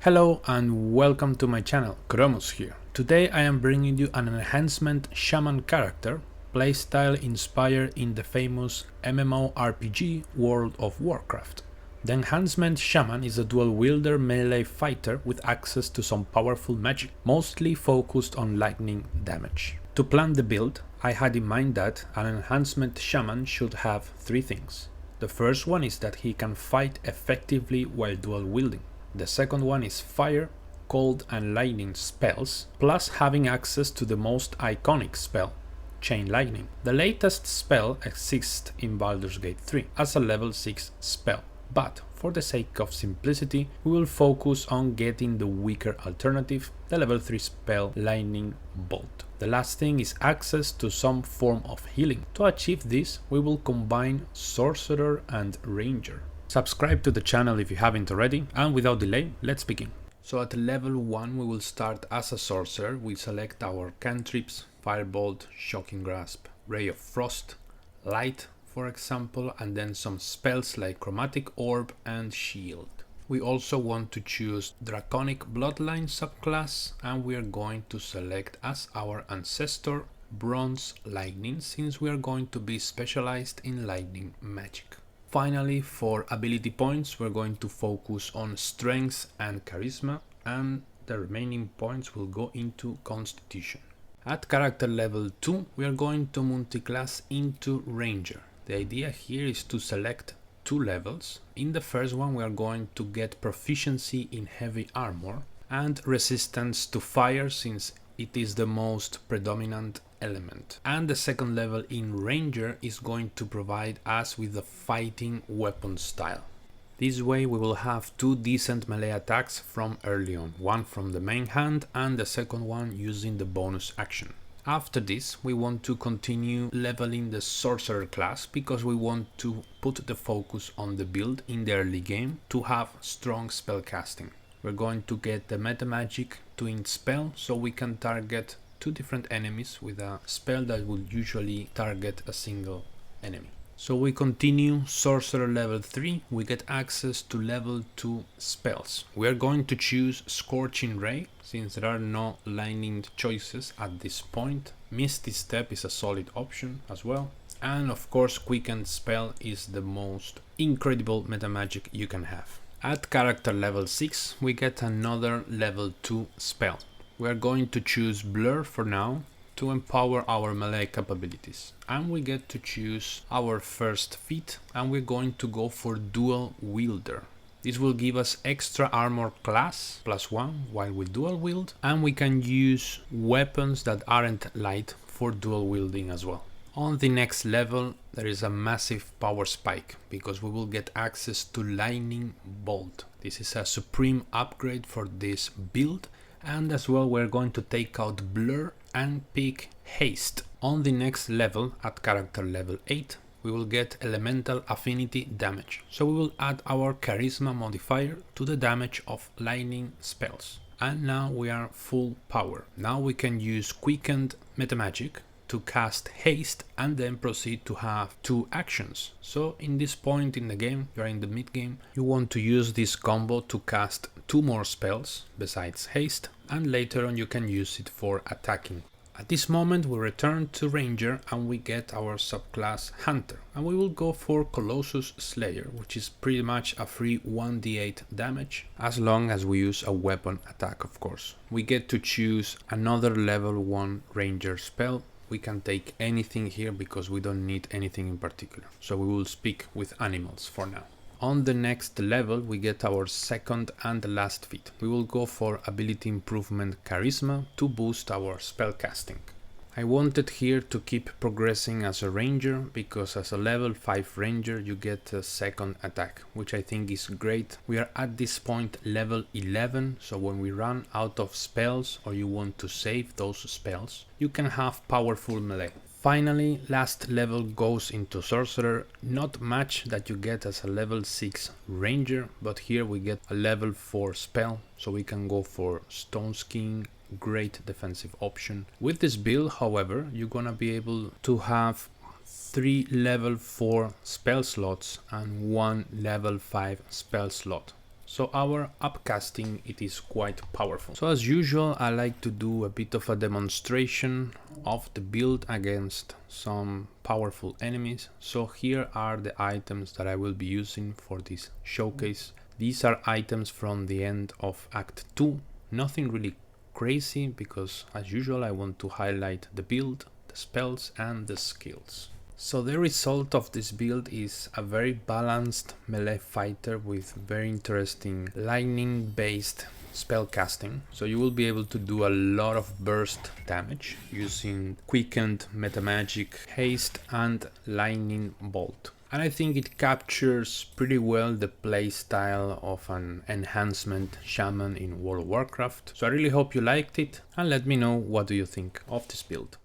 Hello and welcome to my channel, Kromus here. Today I am bringing you an Enhancement Shaman character, playstyle inspired in the famous MMORPG World of Warcraft. The Enhancement Shaman is a dual wielder melee fighter with access to some powerful magic, mostly focused on lightning damage. To plan the build, I had in mind that an Enhancement Shaman should have three things. The first one is that he can fight effectively while dual wielding. The second one is fire, cold and lightning spells, plus having access to the most iconic spell, Chain Lightning. The latest spell exists in Baldur'sgate 3 as a level 6 spell, but for the sake of simplicity, we will focus on getting the weaker alternative, the level 3 spell Lightning Bolt. The last thing is access to some form of healing. To achieve this, we will combine sorcerer and ranger. Subscribe to the channel if you haven't already, and without delay, let's begin. So at level 1 we will start as a sorcerer. We select our cantrips, Firebolt, Shocking Grasp, Ray of Frost, Light for example, and then some spells like Chromatic Orb and Shield. We also want to choose Draconic Bloodline subclass, and we are going to select as our ancestor Bronze Lightning, since we are going to be specialized in lightning magic. Finally, for ability points, we're going to focus on strength and charisma, and the remaining points will go into constitution. At character level 2, we are going to multiclass into ranger. The idea here is to select two levels. In the first one, we are going to get proficiency in heavy armor and resistance to fire, since it is the most predominant element. And the second level in ranger is going to provide us with a fighting weapon style. This way we will have two decent melee attacks from early on, one from the main hand and the second one using the bonus action. After this we want to continue leveling the sorcerer class, because we want to put the focus on the build in the early game to have strong spell casting. We're going to get the meta magic twin spell, so we can target two different enemies with a spell that will usually target a single enemy. So we continue sorcerer level 3, we get access to level 2 spells. We are going to choose Scorching Ray, since there are no lightning choices at this point. Misty Step is a solid option as well. And of course Quickened Spell is the most incredible meta magic you can have. At character level 6 we get another level 2 spell. We are going to choose Blur for now to empower our melee capabilities, and we get to choose our first feat, and we're going to go for Dual Wielder. This will give us extra armor class +1 while we dual wield, and we can use weapons that aren't light for dual wielding as well. On the next level there is a massive power spike, because we will get access to Lightning Bolt. This is a supreme upgrade for this build, and as well we're going to take out Blur and pick Haste. On the next level, at character level 8, we will get elemental affinity damage, so we will add our charisma modifier to the damage of lightning spells. And now we are full power. Now we can use Quickened Metamagic to cast Haste and then proceed to have two actions. So in this point in the game, you are in the mid game, you want to use this combo to cast two more spells besides Haste, and later on you can use it for attacking. At this moment we return to ranger and we get our subclass hunter, and we will go for Colossus Slayer, which is pretty much a free 1d8 damage, as long as we use a weapon attack of course. We get to choose another level 1 ranger spell. We can take anything here because we don't need anything in particular, so we will speak with animals for now. On the next level we get our second and last feat. We will go for ability improvement charisma to boost our spell casting. I wanted here to keep progressing as a ranger, because as a level 5 ranger you get a second attack, which I think is great. We are at this point level 11, so when we run out of spells or you want to save those spells, you can have powerful melee. Finally, last level goes into sorcerer. Not much that you get as a level 6 ranger, but here we get a level 4 spell, so we can go for Stone Skin, great defensive option. With this build, however, you're gonna be able to have 3 level 4 spell slots and 1 level 5 spell slot. So our upcasting, it is quite powerful. So as usual, I like to do a bit of a demonstration of the build against some powerful enemies. So here are the items that I will be using for this showcase. These are items from the end of Act 2. Nothing really crazy because as usual I want to highlight the build, the spells and the skills. So the result of this build is a very balanced melee fighter with very interesting lightning based spell casting. So you will be able to do a lot of burst damage using quickened metamagic, haste and lightning bolt. And I think it captures pretty well the playstyle of an enhancement shaman in World of Warcraft. So I really hope you liked it and let me know what do you think of this build.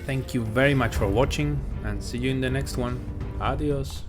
Thank you very much for watching and see you in the next one. Adios.